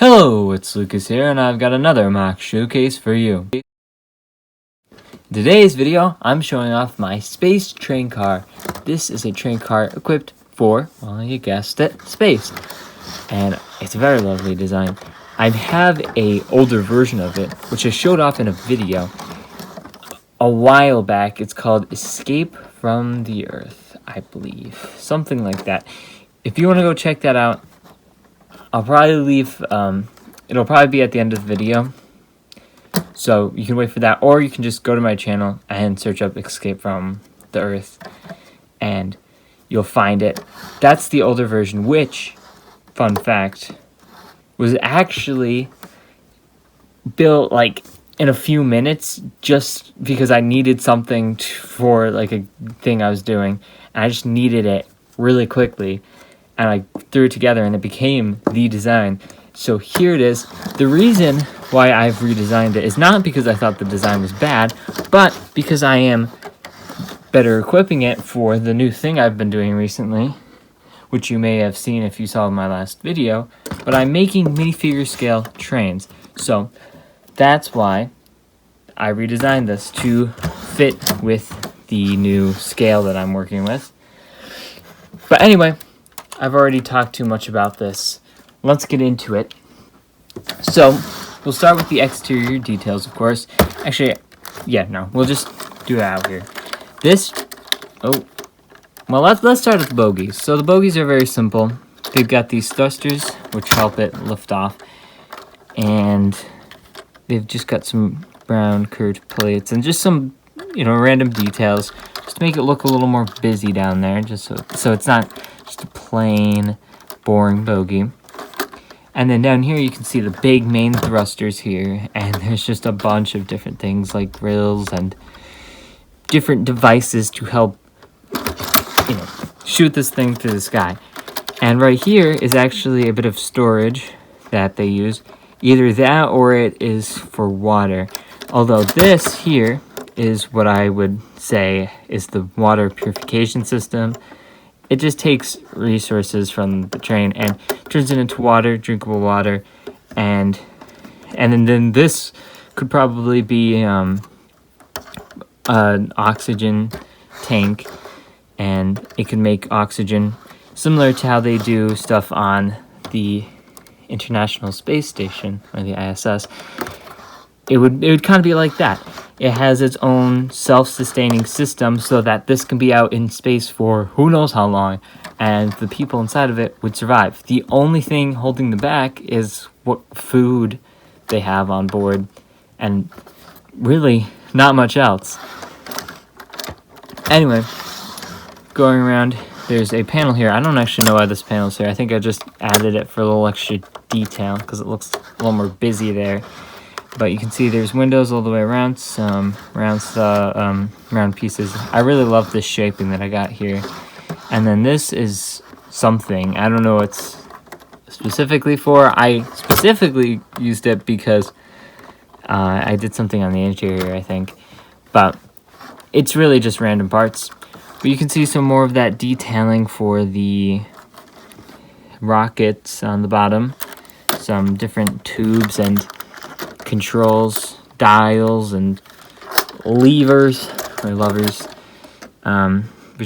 Hello, it's Lucas here, and I've got another MOC showcase for you. In today's video, I'm showing off my space train car. This is a train car equipped for, well, you guessed it, space. And it's a very lovely design. I have an older version of it, which I showed off in a video a while back. It's called Escape from the Earth, I believe. Something like that. If you want to go check that out, I'll probably leave, it'll probably be at the end of the video, so you can wait for that, or you can just go to my channel and search up Escape from the Earth, and you'll find it. That's the older version, which, fun fact, was actually built, like, in a few minutes, just because I needed something for, like, a thing I was doing, and I just needed it really quickly. And I threw it together and it became the design. So here it is. The reason why I've redesigned it is not because I thought the design was bad, but because I am better equipping it for the new thing I've been doing recently, which you may have seen if you saw my last video, but I'm making minifigure scale trains. So that's why I redesigned this to fit with the new scale that I'm working with. But anyway, I've already talked too much about this. Let's get into it. So, we'll start with the exterior details, of course. Actually, we'll just do it out here. Let's start with the bogies. So the bogies are very simple. They've got these thrusters, which help it lift off. And they've just got some brown curved plates and just some, random details, just to make it look a little more busy down there, just so it's not just a plain, boring bogie. And then down here you can see the big main thrusters here, and there's just a bunch of different things like grills and different devices to help, shoot this thing through the sky. And right here is actually a bit of storage that they use. Either that or it is for water. Although this here is what I would say is the water purification system. It just takes resources from the train and turns it into water, drinkable water, and then this could probably be an oxygen tank, and it can make oxygen similar to how they do stuff on the International Space Station, or the ISS. It would kind of be like that. It has its own self-sustaining system so that this can be out in space for who knows how long, and the people inside of it would survive. The only thing holding them back is what food they have on board, and really not much else. Anyway, going around, there's a panel here. I don't actually know why this panel's here. I think I just added it for a little extra detail because it looks a little more busy there. But you can see there's windows all the way around, some round pieces. I really love this shaping that I got here. And then this is something, I don't know what it's specifically for. I specifically used it because I did something on the interior, I think. But it's really just random parts. But you can see some more of that detailing for the rockets on the bottom. Some different tubes and controls, dials, and levers. But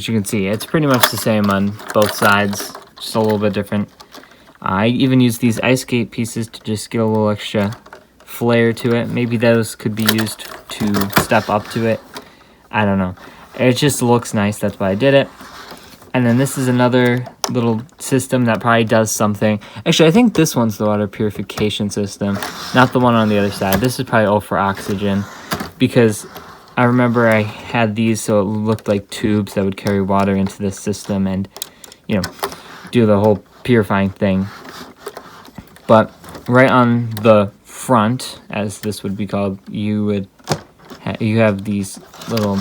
you can see it's pretty much the same on both sides, just a little bit different. I even used these ice skate pieces to just get a little extra flair to it. Maybe those could be used to step up to it. I don't know. It just looks nice, that's why I did it. And then this is another little system that probably does something. Actually, I think this one's the water purification system, not the one on the other side. This is probably all for oxygen, because I remember I had these so it looked like tubes that would carry water into this system and, do the whole purifying thing. But right on the front, as this would be called, you have these little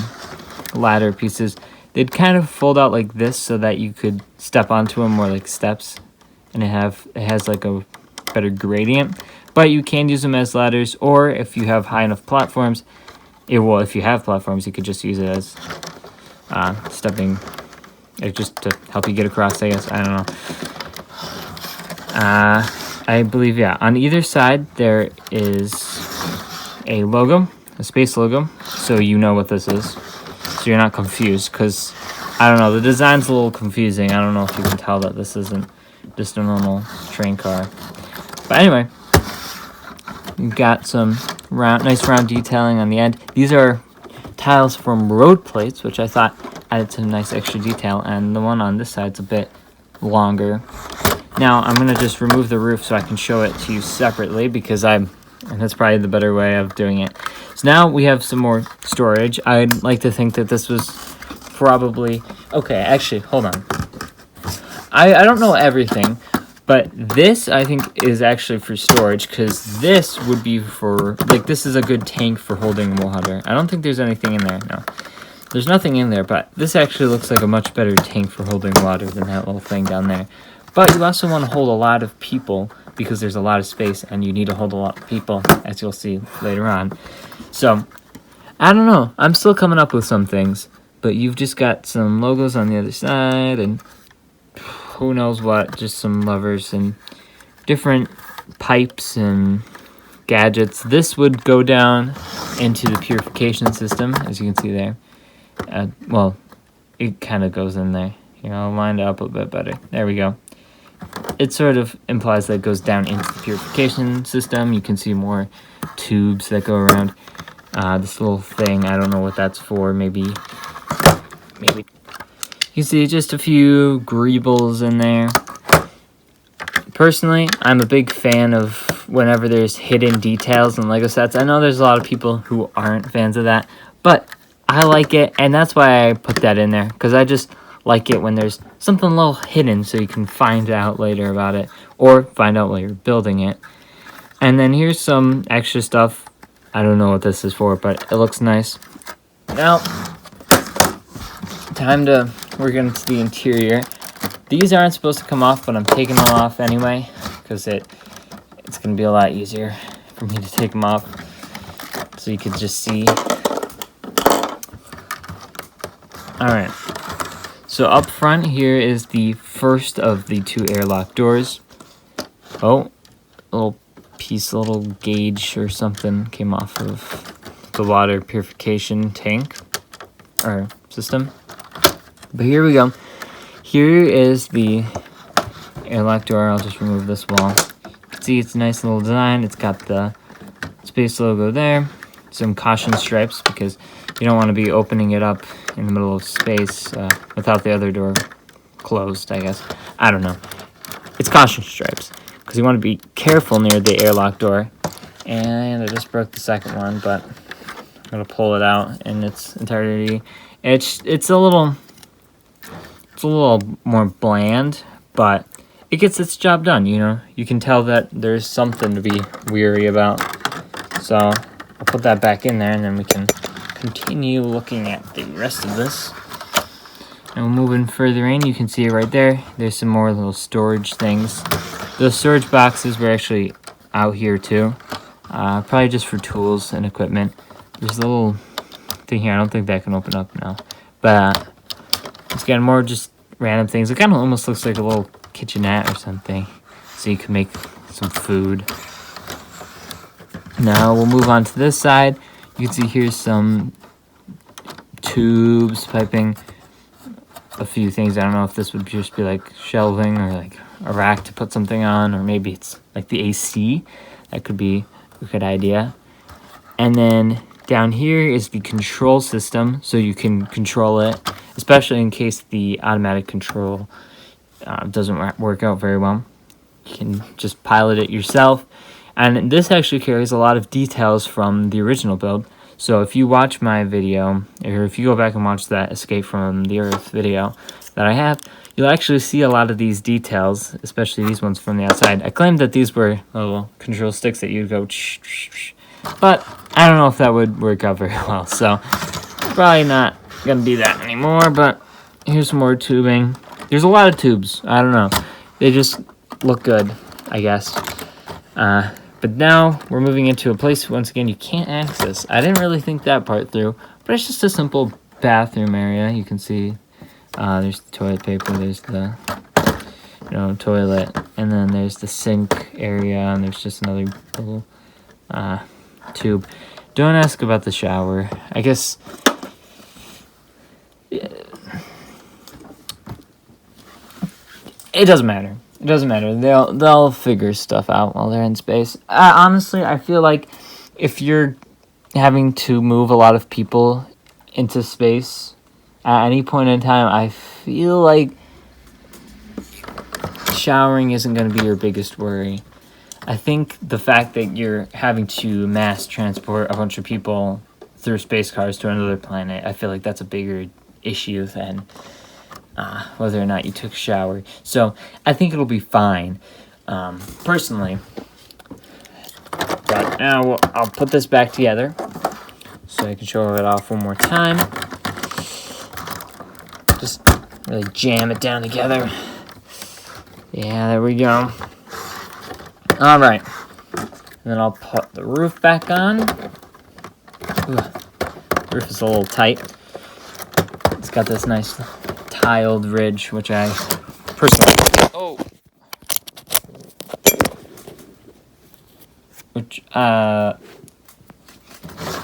ladder pieces. They'd kind of fold out like this so that you could step onto them more like steps, and it has like a better gradient. But you can use them as ladders, or if you have high enough platforms, if you have platforms, you could just use it as stepping, just to help you get across, I guess. I don't know. I believe, yeah, on either side there is a logo, a space logo, so you know what this is, so you're not confused, because, I don't know, the design's a little confusing. I don't know if you can tell that this isn't just a normal train car. But anyway, you've got some nice round detailing on the end. These are tiles from road plates, which I thought added some nice extra detail, and the one on this side's a bit longer. Now I'm gonna just remove the roof so I can show it to you separately, because and that's probably the better way of doing it. So now we have some more storage. I'd like to think that this was probably, okay, actually, hold on. I don't know everything, but this I think is actually for storage, because this would be for, like, this is a good tank for holding water. I don't think there's anything in there, no. There's nothing in there, but this actually looks like a much better tank for holding water than that little thing down there. But you also want to hold a lot of people, because there's a lot of space and you need to hold a lot of people, as you'll see later on. So, I don't know. I'm still coming up with some things, but you've just got some logos on the other side and who knows what, just some levers and different pipes and gadgets. This would go down into the purification system, as you can see there. Well, it kind of goes in there. Here, I'll line it up a bit better. There we go. It sort of implies that it goes down into the purification system. You can see more tubes that go around this little thing. I don't know what that's for. Maybe you can see just a few greebles in there. Personally, I'm a big fan of whenever there's hidden details in Lego sets. I know there's a lot of people who aren't fans of that, but I like it, and that's why I put that in there, because I just like it when there's something a little hidden so you can find out later about it, or find out while you're building it. And then here's some extra stuff. I don't know what this is for, but it looks nice. Now, time to work into the interior. These aren't supposed to come off, but I'm taking them off anyway, because it's going to be a lot easier for me to take them off, so you could just see. Alright. So up front here is the first of the two airlock doors. Oh, a little gauge or something came off of the water purification tank or system. But here we go. Here is the airlock door. I'll just remove this wall. You can see it's a nice little design. It's got the space logo there. Some caution stripes, because you don't want to be opening it up in the middle of space without the other door closed, I guess. I don't know. It's caution stripes, because you want to be careful near the airlock door. And I just broke the second one, but I'm going to pull it out in its entirety. It's a little more bland, but it gets its job done, you know. You can tell that there's something to be weary about. So I'll put that back in there, and then we can continue looking at the rest of this. And moving further in, you can see it right there. There's some more little storage things. Those storage boxes were actually out here too. Probably just for tools and equipment. There's a little thing here. I don't think that can open up now. But it's got more just random things. It kind of almost looks like a little kitchenette or something. So you can make some food. Now we'll move on to this side. You can see here's some tubes, piping, a few things. I don't know if this would just be like shelving or like a rack to put something on, or maybe it's like the AC. That could be a good idea. And then down here is the control system, so you can control it, especially in case the automatic control doesn't work out very well. You can just pilot it yourself. And this actually carries a lot of details from the original build. So if you watch my video, or if you go back and watch that Escape from the Earth video that I have, you'll actually see a lot of these details, especially these ones from the outside. I claimed that these were little control sticks that you'd go shh, shh, shh. But I don't know if that would work out very well. So probably not going to do that anymore. But here's some more tubing. There's a lot of tubes. I don't know. They just look good, I guess. But now we're moving into a place, once again, you can't access. I didn't really think that part through, but it's just a simple bathroom area. You can see there's the toilet paper, there's the toilet, and then there's the sink area, and there's just another little tube. Don't ask about the shower. I guess it doesn't matter. It doesn't matter. They'll figure stuff out while they're in space. Honestly, I feel like if you're having to move a lot of people into space at any point in time, I feel like showering isn't going to be your biggest worry. I think the fact that you're having to mass transport a bunch of people through space cars to another planet, I feel like that's a bigger issue than whether or not you took a shower. So I think it'll be fine, personally. But now I'll put this back together so I can show it off one more time. Just really jam it down together. Yeah, there we go. All right. And then I'll put the roof back on. Ooh, the roof is a little tight. It's got this nice tiled ridge, which I personally...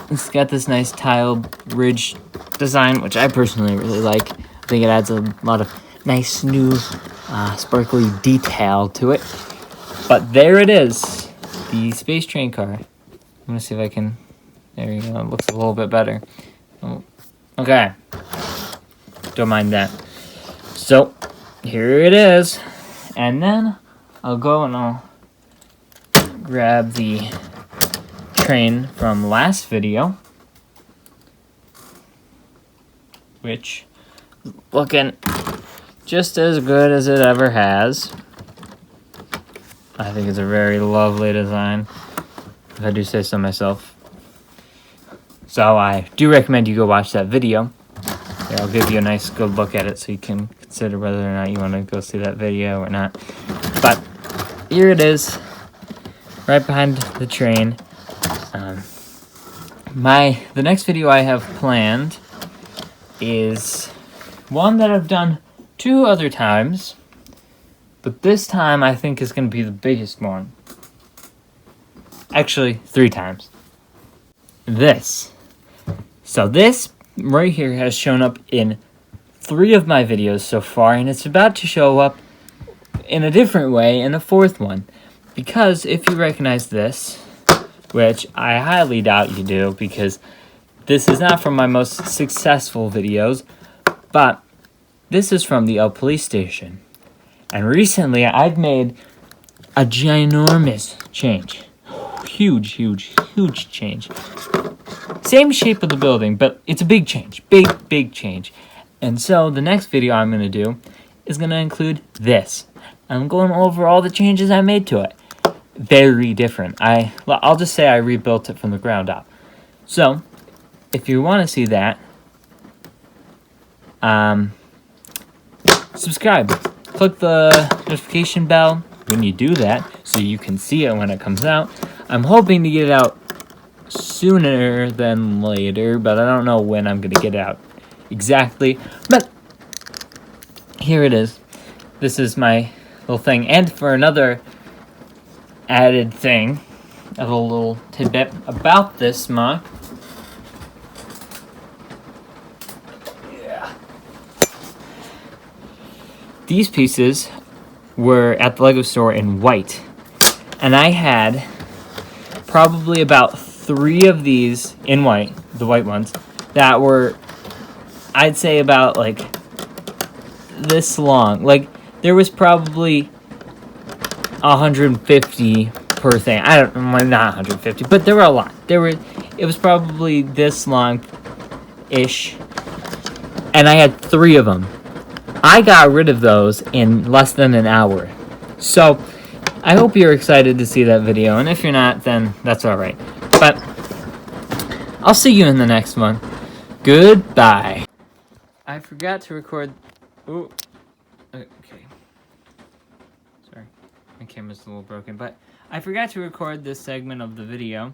It's got this nice tiled ridge design, which I personally really like. I think it adds a lot of nice new sparkly detail to it. But there it is, the space train car. I'm gonna see if I can, there you go, it looks a little bit better. Oh, okay, don't mind that. So, here it is. And then I'll go and I'll grab the train from last video, which is looking just as good as it ever has. I think it's a very lovely design, if I do say so myself. So I do recommend you go watch that video. Here, I'll give you a nice good look at it so you can consider whether or not you want to go see that video or not. But here it is, right behind the train. The next video I have planned is one that I've done 2 other times, but this time I think is going to be the biggest one. Actually, 3 times. So this right here has shown up in 3 of my videos so far, and it's about to show up in a different way in a 4th one. Because if you recognize this, which I highly doubt you do, because this is not from my most successful videos, but this is from the police station. And recently I've made a ginormous change. Huge change. Same shape of the building, but it's a big change. Big change. And so the next video I'm going to do is going to include this. I'm going over all the changes I made to it. Very different. I'll just say I rebuilt it from the ground up. So, if you want to see that, subscribe. Click the notification bell when you do that, so you can see it when it comes out. I'm hoping to get it out sooner than later, but I don't know when I'm going to get it out exactly. But here it is. This is my little thing. And for another added thing, of a little tidbit about this MOC. Yeah. These pieces were at the Lego store in white, and I had probably about 3 of these in white, the white ones, that were, I'd say, about like this long. Like, there was probably 150 per thing. I don't, well, not 150, but there were a lot. It was probably this long-ish, and I had 3 of them. I got rid of those in less than an hour. So, I hope you're excited to see that video, and if you're not, then that's alright. But, I'll see you in the next one. Goodbye. I forgot to record... Ooh. Okay. Sorry. My camera's a little broken, but I forgot to record this segment of the video.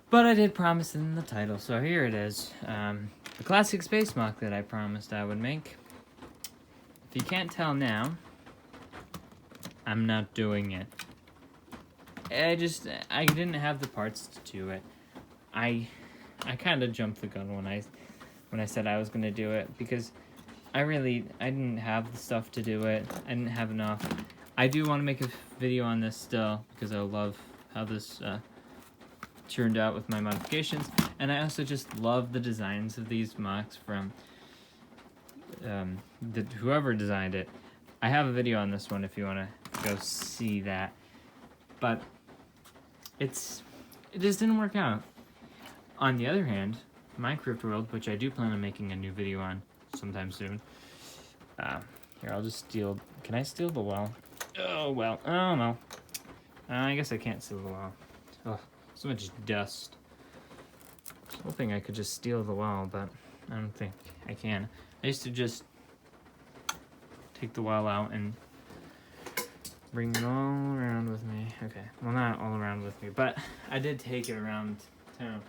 But I did promise in the title, so here it is. The classic space MOC that I promised I would make. If you can't tell now, I'm not doing it. I didn't have the parts to do it. I kind of jumped the gun when I said I was gonna do it, because I didn't have the stuff to do it. I didn't have enough. I do want to make a video on this still, because I love how this turned out with my modifications, and I also just love the designs of these MOCs from whoever designed it. I have a video on this one if you want to go see that, but it just didn't work out. On the other hand, my Crypt World, which I do plan on making a new video on sometime soon. Here, I'll just steal. Can I steal the well? Oh, well. Oh, no. I guess I can't steal the well. Oh, so much dust. I was hoping I could just steal the well, but I don't think I can. I used to just take the well out and bring it all around with me. Okay, well, not all around with me, but I did take it around town.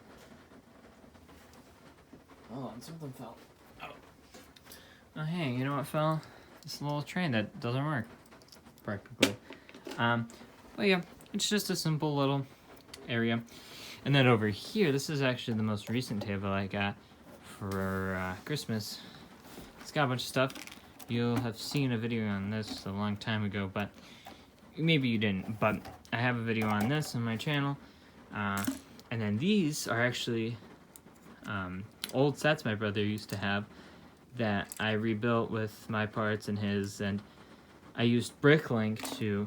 Hold on, something fell. Oh, hey, you know what fell? This little train that doesn't work, practically. But yeah, it's just a simple little area. And then over here, this is actually the most recent table I got for Christmas. It's got a bunch of stuff. You'll have seen a video on this a long time ago, but maybe you didn't. But I have a video on this on my channel. And then these are actually old sets my brother used to have that I rebuilt with my parts and his, and I used Bricklink to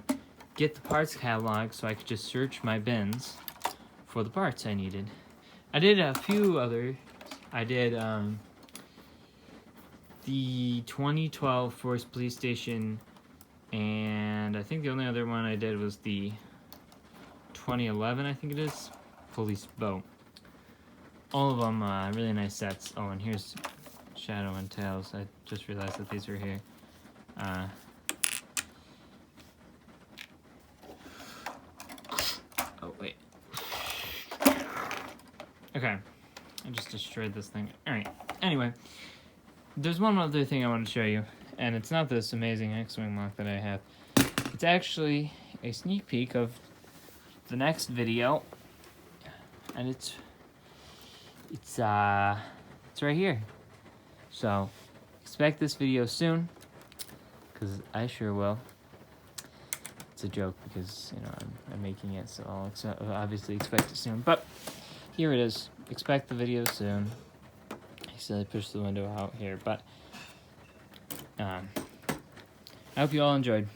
get the parts catalog so I could just search my bins for the parts I needed. I did a few other. I did the 2012 Forest Police Station, and I think the only other one I did was the 2011, I think it is, Police Boat. All of them really nice sets. Oh, and here's Shadow and Tails. I just realized that these are here. Oh, wait. Okay. I just destroyed this thing. Alright. Anyway. There's one other thing I want to show you. And it's not this amazing X-Wing MOC that I have. It's actually a sneak peek of the next video. And it's right here. So, expect this video soon, because I sure will. It's a joke because, you know, I'm making it, so I'll obviously expect it soon. But here it is. Expect the video soon. I accidentally pushed the window out here, but I hope you all enjoyed.